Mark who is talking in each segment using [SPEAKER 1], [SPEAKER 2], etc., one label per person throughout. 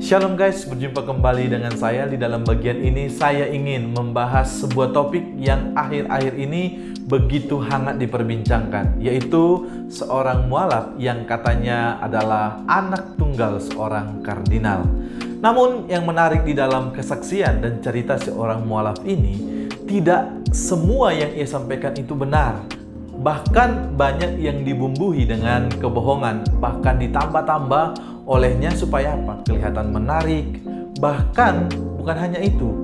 [SPEAKER 1] Shalom guys, berjumpa kembali dengan saya. Di dalam bagian ini saya ingin membahas sebuah topik yang akhir-akhir ini begitu hangat diperbincangkan, yaitu seorang mualaf yang katanya adalah anak tunggal seorang kardinal. Namun yang menarik di dalam kesaksian dan cerita seorang mualaf ini, tidak semua yang ia sampaikan itu benar. Bahkan banyak yang dibumbui dengan kebohongan, bahkan ditambah-tambah olehnya supaya apa? Kelihatan menarik. Bahkan bukan hanya itu,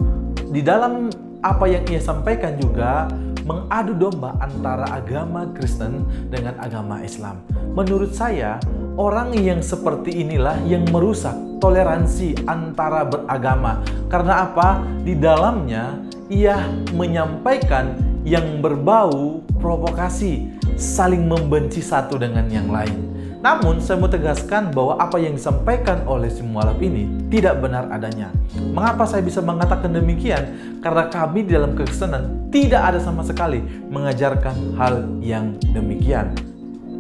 [SPEAKER 1] di dalam apa yang ia sampaikan juga mengadu domba antara agama Kristen dengan agama Islam. Menurut saya, orang yang seperti inilah yang merusak toleransi antara beragama. Karena apa? Di dalamnya ia menyampaikan yang berbau provokasi, saling membenci satu dengan yang lain. Namun saya mau tegaskan bahwa apa yang disampaikan oleh si mualaf ini tidak benar adanya. Mengapa saya bisa mengatakan demikian? Karena kami di dalam kekristenan tidak ada sama sekali mengajarkan hal yang demikian.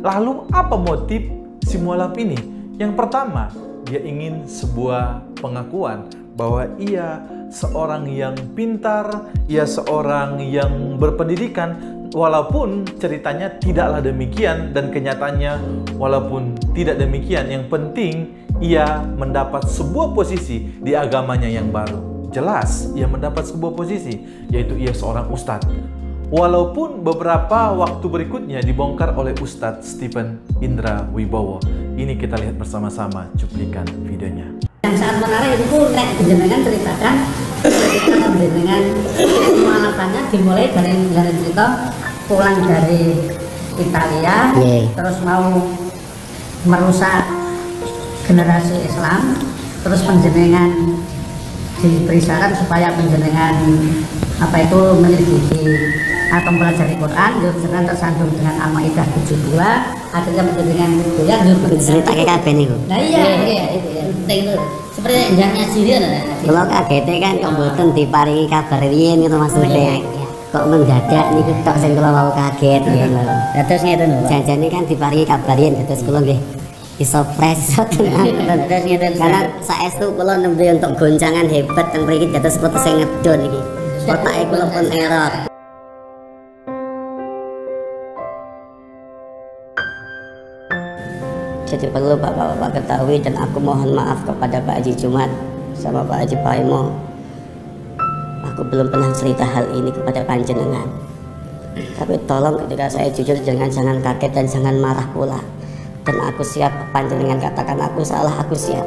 [SPEAKER 1] Lalu apa motif si mualaf ini? Yang pertama, dia ingin sebuah pengakuan bahwa ia seorang yang pintar, ia seorang yang berpendidikan, walaupun ceritanya tidaklah demikian dan kenyataannya walaupun tidak demikian. Yang penting ia mendapat sebuah posisi di agamanya yang baru. Jelas ia mendapat sebuah posisi, yaitu ia seorang ustadz. Walaupun beberapa waktu berikutnya dibongkar oleh Ustadz Stephen Indra Wibowo. Ini kita lihat bersama-sama cuplikan videonya.
[SPEAKER 2] Yang sangat menarik itu nek jenengan ceritakan ketika jenengan mualafannya dimulai dari cerita pulang dari Italia, terus mau merusak generasi Islam, terus penjenengan diberi saran supaya penjenengan menyelidiki atau mempelajari Quran, jangan tersandung dengan Al-Maidah 72, akhirnya penjenengan goyang cerita kabeh niku. Nah iya itu ya penting itu. Seperti yang ngaji dia
[SPEAKER 3] kula kaget kan kok mboten diparingi kabar riyen gitu maksudnya. Kok mendadak niku tok sing kula wau kaget ngono.
[SPEAKER 2] Ya terus ngeten lho.
[SPEAKER 3] Janjane kan diparingi kabar riyen terus kula nggih iso fresh tenan.
[SPEAKER 2] Terus ngeten
[SPEAKER 3] karena saestu kula nembe untuk goncangan hebat teng mriki dados kula sing ngedon iki. Otake kula pun error. Jadi perlu Bapak-Bapak ketahui dan aku mohon maaf kepada Pak Haji Jumat sama Pak Haji Paimo. Aku belum pernah cerita hal ini kepada panjenengan. Tapi tolong ketika saya jujur jangan kaget dan jangan marah pula. Dan aku siap panjenengan katakan aku salah, aku siap.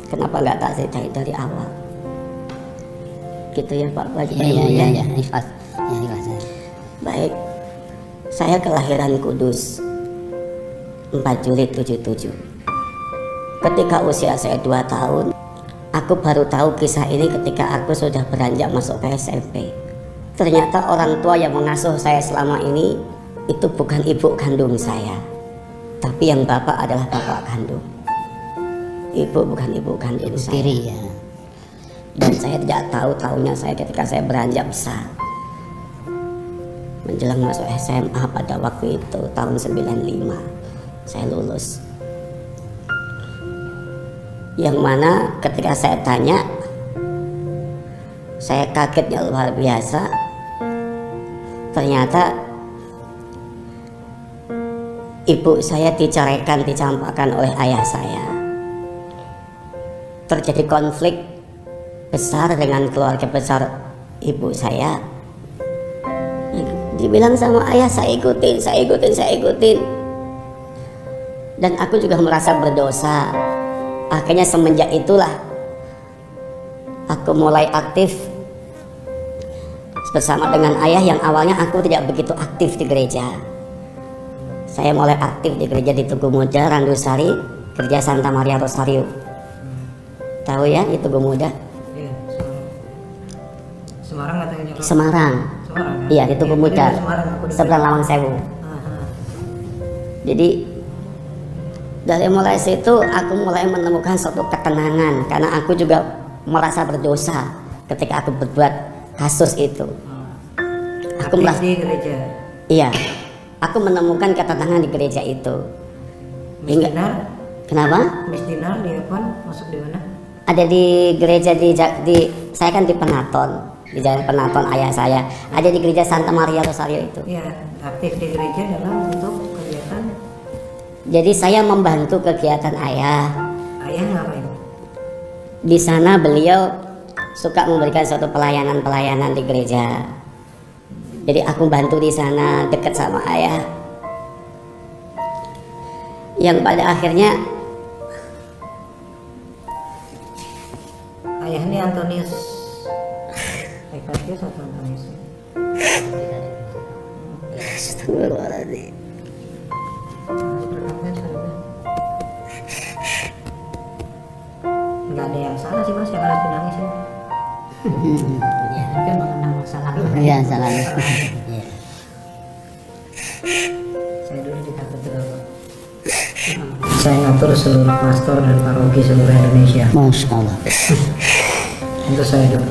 [SPEAKER 3] Kenapa nggak tak ceritain dari awal? Gitu ya Pak Haji Paimo.
[SPEAKER 2] Iya, ikhlas. Ya ikhlas.
[SPEAKER 3] Baik, saya kelahiran Kudus 4 Juli 77. Ketika usia saya 2 tahun, aku baru tahu kisah ini ketika aku sudah beranjak masuk ke SMP. Ternyata orang tua yang mengasuh saya selama ini itu bukan ibu kandung saya, tapi yang bapak adalah bapak kandung. Ibu bukan ibu kandung saya.
[SPEAKER 2] Ya.
[SPEAKER 3] Dan saya tidak tahu-tahunya saya ketika saya beranjak besar, menjelang masuk SMA pada waktu itu tahun 95. Saya lulus. Yang mana ketika saya tanya, saya kagetnya luar biasa. Ternyata ibu saya diceraikan, dicampakkan oleh ayah saya. Terjadi konflik besar dengan keluarga besar ibu saya. Dibilang sama ayah, saya ikutin. Dan aku juga merasa berdosa. Akhirnya semenjak itulah aku mulai aktif bersama dengan ayah yang awalnya aku tidak begitu aktif di gereja. Saya mulai aktif di gereja di Tugu Muda, Randusari, Gereja Santa Maria Rosario. Tahu ya di Tugu Muda?
[SPEAKER 4] Iya, Semarang katanya.
[SPEAKER 3] Semarang. Iya di Tugu Muda, seberang Lawang Sewu. Jadi dari mulai situ aku mulai menemukan suatu ketenangan karena aku juga merasa berdosa ketika aku berbuat kasus itu. Aku merasa
[SPEAKER 4] di gereja.
[SPEAKER 3] Iya, aku menemukan ketenangan di gereja itu.
[SPEAKER 4] Miss Dinar?
[SPEAKER 3] Kenapa?
[SPEAKER 4] Miss Dinar di Evan masuk di mana?
[SPEAKER 3] Ada di gereja saya kan di Penaton, di Jalan Penaton ayah saya. Ada di gereja Santa Maria Rosario itu.
[SPEAKER 2] Ya, aktif di gereja dalam bentuk kegiatan.
[SPEAKER 3] Jadi saya membantu kegiatan ayah.
[SPEAKER 2] Ayah ngapain?
[SPEAKER 3] Di sana beliau suka memberikan suatu pelayanan di gereja. Jadi aku bantu di sana, dekat sama ayah. Yang pada akhirnya
[SPEAKER 2] Ayah ini Antonius Epatius atau Antonius?
[SPEAKER 3] Astagfirullahaladzim.
[SPEAKER 2] Nggak ada yang salah sih mas, yang harus menangis sih.
[SPEAKER 3] Ya,
[SPEAKER 2] Mungkin mengenang masa lalu.
[SPEAKER 3] ya salah.
[SPEAKER 2] Saya dulu di katedral. Saya ngatur seluruh pastor dan paroki seluruh Indonesia.
[SPEAKER 3] Masya Allah.
[SPEAKER 2] Itu saya dulu.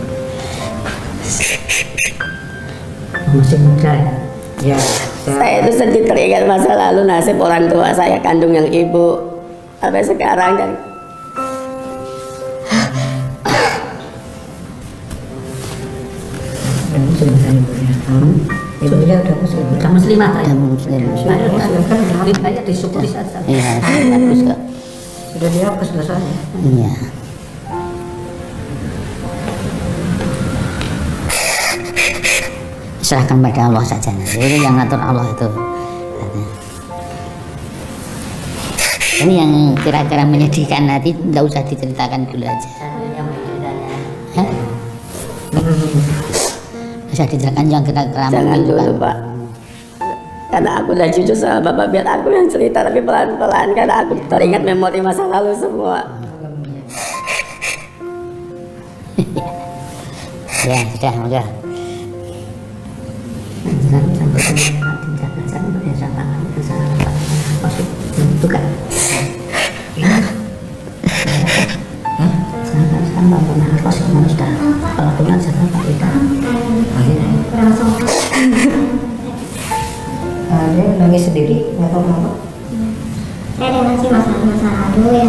[SPEAKER 2] Masih muda ya? Ya.
[SPEAKER 3] Saya itu sedih teringat masa lalu, nasib orang tua saya kandung yang ibu sampai sekarang kan.
[SPEAKER 2] Ibunya udah muslim. Udah muslimah
[SPEAKER 3] Ya muslim.
[SPEAKER 2] kan udah lebih banyak disyukuri saja.
[SPEAKER 3] Iya, bagus kok.
[SPEAKER 2] Sudah dihapus dosanya.
[SPEAKER 3] Iya. Serahkan pada Allah saja, nanti itu yang ngatur Allah itu. Ini yang kira-kira menyedihkan hati, tidak usah diceritakan dulu aja. Hah? Bisa diceritakan yang kira-kira memilukan. Pak, karena aku udah jujur sama Bapak, biar aku yang cerita, tapi pelan-pelan karena aku teringat memori masa lalu semua. Ya sudah, udah. Bukan.
[SPEAKER 2] Dia nangis sendiri, nggak tahu kenapa.
[SPEAKER 4] Saya ada ngasih masa lalu ya.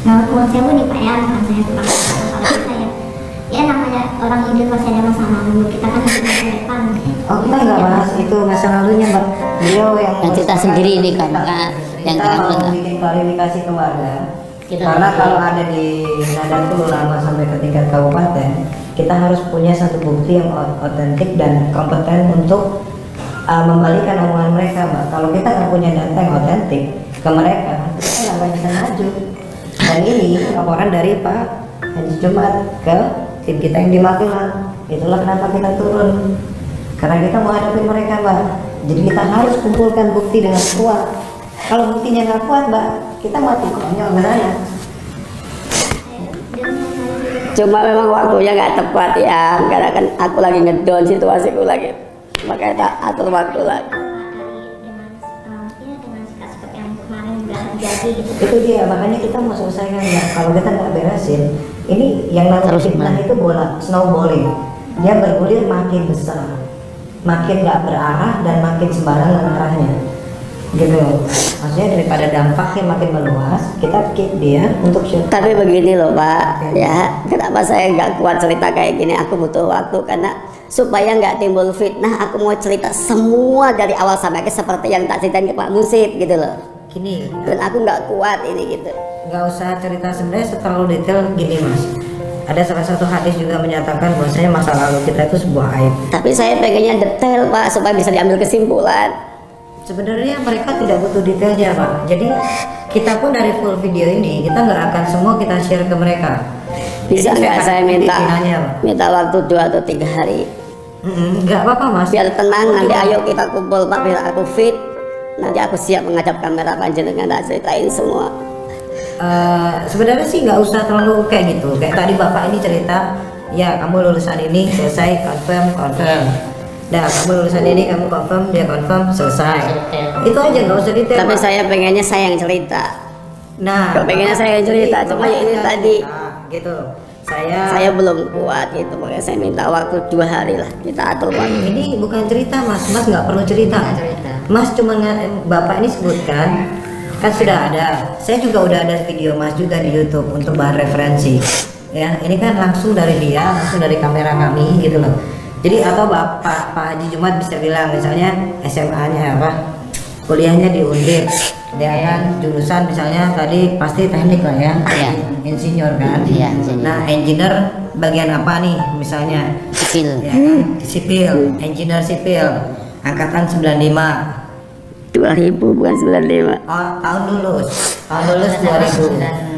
[SPEAKER 4] Nah, menurut saya nih Pak ya, bukan saya tukang masalah saya. Ya namanya orang hidup pasti ada masa lalu. Kita kan hidup masa depan.
[SPEAKER 2] Oh, kita nggak bahas itu masa lalunya, Mbak. Beliau yang
[SPEAKER 3] Kita sendiri ini kan, yang
[SPEAKER 2] kita
[SPEAKER 3] kita
[SPEAKER 2] mau bikin klarifikasi ke warga. Karena kalau ada di Nadatul Ulama sampai ke tingkat kabupaten, kita harus punya satu bukti yang otentik dan kompeten untuk membalikan omongan mereka, Mbak. Kalau kita nggak punya data yang otentik ke mereka, kita nggak bisa maju. Dan ini laporan dari Pak Haji Jumat ke tim kita yang di Magelang. Itulah kenapa kita turun, karena kita mau hadapin mereka, Mbak. Jadi kita harus kumpulkan bukti dengan kuat. Kalau buktinya nggak kuat, Mbak, kita mati konyol beneran.
[SPEAKER 3] Cuma memang waktunya nggak tepat ya, karena kan aku lagi ngedon, situasiku lagi, makanya tak atur waktu lagi.
[SPEAKER 4] Dengan sikap yang kemarin udah terjadi gitu.
[SPEAKER 2] Itu dia, makanya kita mau selesaikan ya. Kalau kita nggak beresin, ini yang namanya fitnah itu bola snowballing. Dia bergulir makin besar, makin nggak berarah dan makin sembarangan arahnya. Gitu. Maksudnya daripada dampaknya makin meluas, kita keep dia untuk shoot.
[SPEAKER 3] Tapi begini loh Pak, ya kenapa saya nggak kuat cerita kayak gini? Aku butuh waktu karena supaya nggak timbul fitnah, aku mau cerita semua dari awal sampai akhir seperti yang tak ceritain ke Pak Mursid gitu loh.
[SPEAKER 2] Gini,
[SPEAKER 3] Dan aku nggak kuat ini gitu.
[SPEAKER 2] nggak usah cerita sebenarnya terlalu detail gini mas. Ada salah satu hadis juga menyatakan bahwasanya masa lalu kita itu sebuah aib.
[SPEAKER 3] Tapi saya pengennya detail Pak supaya bisa diambil kesimpulan.
[SPEAKER 2] Sebenarnya mereka tidak butuh detailnya Pak. Jadi kita pun dari full video ini kita nggak akan semua kita share ke mereka.
[SPEAKER 3] Bisa
[SPEAKER 2] Jadi
[SPEAKER 3] nggak saya
[SPEAKER 2] akan
[SPEAKER 3] minta
[SPEAKER 2] pimpinannya, Pak.
[SPEAKER 3] waktu 2 atau 3 hari
[SPEAKER 2] Nggak apa-apa mas.
[SPEAKER 3] biar tenang, nanti ayo kita kumpul Pak, biar aku fit, nanti aku siap menghadap kamera panjenengan dan ceritain semua.
[SPEAKER 2] Sebenarnya sih nggak usah terlalu kayak gitu. Kayak tadi bapak ini cerita, ya kamu lulusan ini selesai, confirm. Nah, kamu lulusan ini, kamu confirm, dia confirm, selesai. Itu aja, nggak usah detail.
[SPEAKER 3] Tapi
[SPEAKER 2] Pak.
[SPEAKER 3] saya pengennya saya yang cerita.
[SPEAKER 2] Nah,
[SPEAKER 3] pengennya
[SPEAKER 2] Bapak-
[SPEAKER 3] saya yang cerita,
[SPEAKER 2] jadi,
[SPEAKER 3] cuma
[SPEAKER 2] Bapak
[SPEAKER 3] ini
[SPEAKER 2] yang
[SPEAKER 3] tadi.
[SPEAKER 2] cerita, gitu. Saya
[SPEAKER 3] Saya belum kuat gitu, makanya saya minta waktu 2 hari lah, kita atur waktu.
[SPEAKER 2] ini bukan cerita mas nggak perlu cerita. Mas cuma bapak ini sebutkan kan sudah ada. Saya juga udah ada video mas juga di YouTube untuk bahan referensi. ya ini kan langsung dari dia, langsung dari kamera kami gitu loh. Jadi atau Pak Haji Jumat bisa bilang misalnya SMA-nya apa, kuliahnya di Undip, dia kan jurusan misalnya tadi pasti teknik lah ya, insinyur kan. Nah engineer bagian apa nih misalnya?
[SPEAKER 3] Sipil.
[SPEAKER 2] Ya kan? Sipil, engineer sipil, angkatan 95.
[SPEAKER 3] 2000 bukan 95.
[SPEAKER 2] Oh, tahun lulus 2000.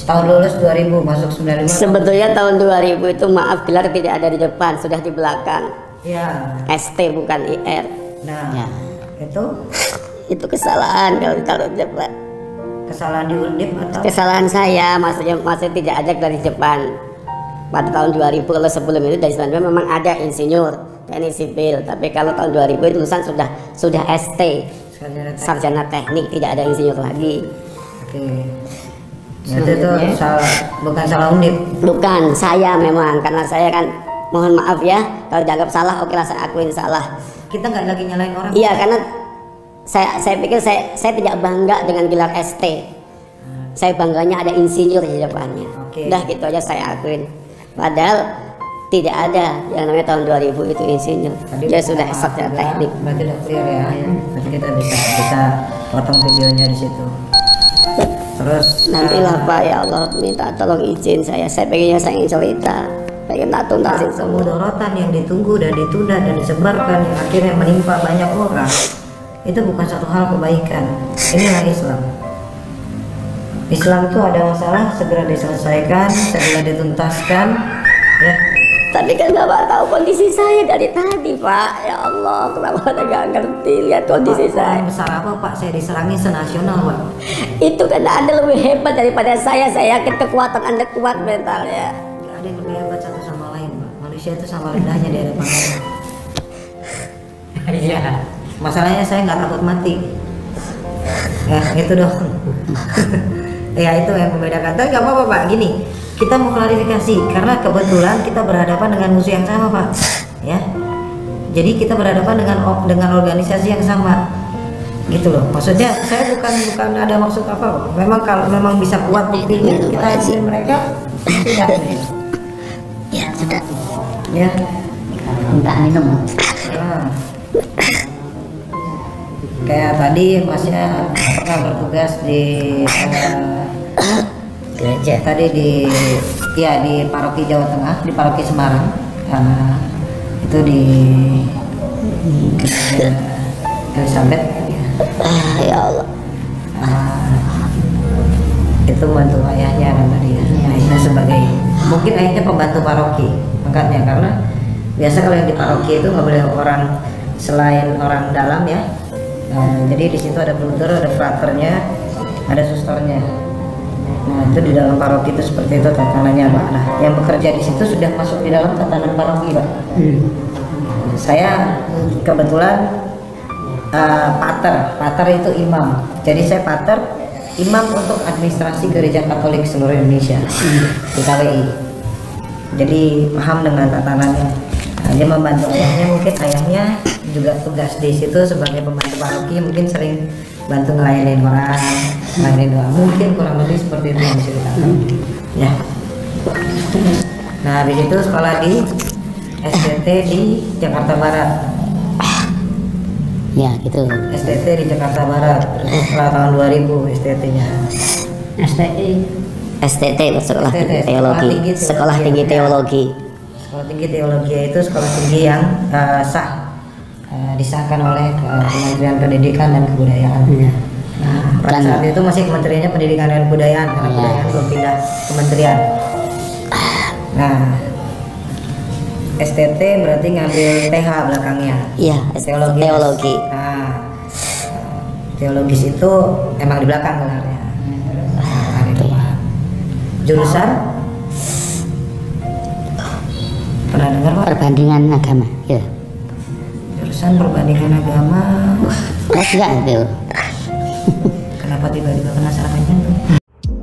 [SPEAKER 2] Tahun lulus 2000 masuk 95.
[SPEAKER 3] Sebetulnya tahun 2000 itu maaf gelar tidak ada di depan, sudah di belakang.
[SPEAKER 2] Ya.
[SPEAKER 3] ST bukan IR.
[SPEAKER 2] Nah,
[SPEAKER 3] Itu kesalahan kalau di depan.
[SPEAKER 2] kesalahan di Undip atau
[SPEAKER 3] Kesalahan saya, maksudnya tidak ada dari depan. Pada tahun 2000, kalau sebelum itu dari 19 memang ada insinyur teknik sipil, tapi kalau tahun 2000 itu lulusan sudah ST, sarjana teknik, tidak ada insinyur lagi.
[SPEAKER 2] Oke. Berarti itu bukan salah Undip.
[SPEAKER 3] Bukan, saya memang, karena saya kan mohon maaf ya, kalau dianggap salah oke lah saya akuin salah.
[SPEAKER 2] Kita nggak lagi nyalain orang.
[SPEAKER 3] Iya, karena saya pikir saya tidak bangga dengan gelar ST. Saya bangganya ada insinyur di depannya. Udah gitu aja saya akuin. Padahal tidak ada yang namanya tahun 2000 itu insinyur. Dia sudah sarjana teknik.
[SPEAKER 2] Berarti udah clear ya. Berarti kita bisa potong videonya di situ. Terus
[SPEAKER 3] nantilah Pak, ya Allah minta tolong izin saya pengennya saya ingin cerita, pengen tuntasin semua
[SPEAKER 2] mudorotan yang ditunggu dan ditunda dan disebarkan yang akhirnya menimpa banyak orang, itu bukan satu hal kebaikan. Inilah Islam. Islam itu ada masalah segera diselesaikan, segera dituntaskan ya.
[SPEAKER 3] Tapi kan Bapak tahu kondisi saya dari tadi Pak, ya Allah kenapa Anda nggak ngerti lihat kondisi saya.
[SPEAKER 2] Besar apa Pak, saya diserangi senasional Pak.
[SPEAKER 3] Itu karena Anda lebih hebat daripada saya yakin kekuatan Anda kuat mentalnya.
[SPEAKER 2] Gak ada yang lebih hebat satu sama lain Pak, manusia itu sama rendahnya di hadapan Allah. Iya, masalahnya saya nggak takut mati ya, itu dong. Ya itu yang membedakan. Tapi nggak apa-apa Pak, gini kita mau klarifikasi karena kebetulan kita berhadapan dengan musuh yang sama Pak ya, jadi kita berhadapan dengan organisasi yang sama gitu loh. Maksudnya saya bukan ada maksud apa, memang kalau memang bisa kuat buktinya kita hasilin mereka tidak
[SPEAKER 3] ya sudah
[SPEAKER 2] ya
[SPEAKER 3] minta minum.
[SPEAKER 2] Nah, kayak tadi masnya pernah bertugas di gereja tadi di paroki Jawa Tengah, di paroki Semarang, itu di gereja Elizabeth
[SPEAKER 3] ya Allah.
[SPEAKER 2] Itu bantu ayahnya kan tadi ya. Ayahnya sebagai mungkin ayahnya pembantu paroki angkatnya, karena biasa kalau yang di paroki itu nggak boleh orang selain orang dalam ya. Jadi di situ ada brother, ada fraternya, ada susternya. Nah itu di dalam paroki itu seperti itu tatanannya Pak. Nah yang bekerja di situ sudah masuk di dalam tatanan paroki Pak. Saya kebetulan pater itu imam. Jadi saya pater imam untuk administrasi gereja Katolik seluruh Indonesia di KWI. Jadi paham dengan tatanannya. Nah, dia membantu ayahnya, mungkin ayahnya juga tugas di situ sebagai pembantu paroki, mungkin sering bantu ngelayanin orang, ngelayanin doa, mungkin kurang lebih seperti itu yang diceritakan ya. Nah habis itu sekolah di SDT di Jakarta Barat
[SPEAKER 3] Ya gitu.
[SPEAKER 2] SDT di Jakarta Barat setelah tahun 2000 SDT-nya.
[SPEAKER 3] STT itu sekolah tinggi teologi. Sekolah tinggi teologi.
[SPEAKER 2] Sekolah tinggi teologi itu sekolah tinggi yang sah, disahkan oleh Kementerian Pendidikan dan Kebudayaan. Nah, pada saat itu masih Kementeriannya Pendidikan dan Kebudayaan karena kebudayaan belum pindah kementerian. Nah, STT berarti ngambil TH belakangnya.
[SPEAKER 3] Iya, teologi.
[SPEAKER 2] Nah, teologis itu emang di belakang gelarnya. Nah, itu Pak. Jurusan? Pernah dengar Pak?
[SPEAKER 3] Perbandingan agama. Ya.
[SPEAKER 2] Jurusan perbandingan agama.
[SPEAKER 3] Enggak itu.
[SPEAKER 2] Kenapa tiba-tiba kena serangan jantung?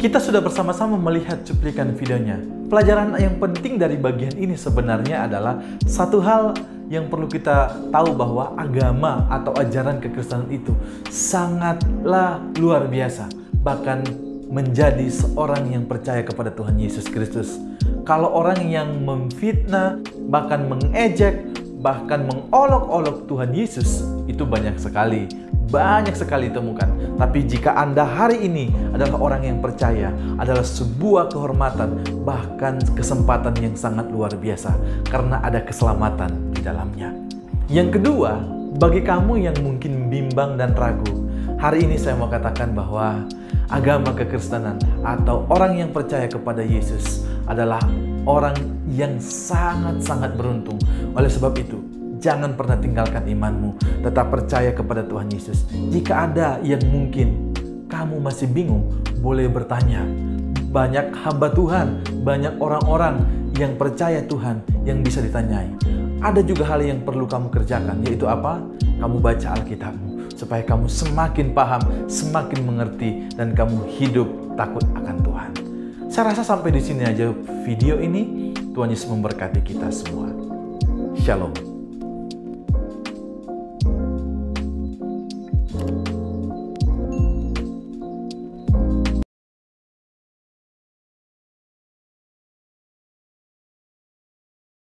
[SPEAKER 1] Kita sudah bersama-sama melihat cuplikan videonya. Pelajaran yang penting dari bagian ini sebenarnya adalah satu hal yang perlu kita tahu, bahwa agama atau ajaran kekristenan itu sangatlah luar biasa. Bahkan menjadi seorang yang percaya kepada Tuhan Yesus Kristus. Kalau orang yang memfitnah, bahkan mengejek, bahkan mengolok-olok Tuhan Yesus, itu banyak sekali temukan. Tapi jika Anda hari ini adalah orang yang percaya, adalah sebuah kehormatan, bahkan kesempatan yang sangat luar biasa, karena ada keselamatan di dalamnya. Yang kedua, bagi kamu yang mungkin bimbang dan ragu, hari ini saya mau katakan bahwa agama kekristenan atau orang yang percaya kepada Yesus adalah orang yang sangat-sangat beruntung. Oleh sebab itu, jangan pernah tinggalkan imanmu. Tetap percaya kepada Tuhan Yesus. Jika ada yang mungkin kamu masih bingung, boleh bertanya. Banyak hamba Tuhan, banyak orang-orang yang percaya Tuhan yang bisa ditanyai. Ada juga hal yang perlu kamu kerjakan, yaitu apa? Kamu baca Alkitabmu, supaya kamu semakin paham, semakin mengerti, dan kamu hidup takut akan Tuhan. Saya rasa sampai di sini aja video ini. Tuhan Yesus memberkati kita semua. Shalom.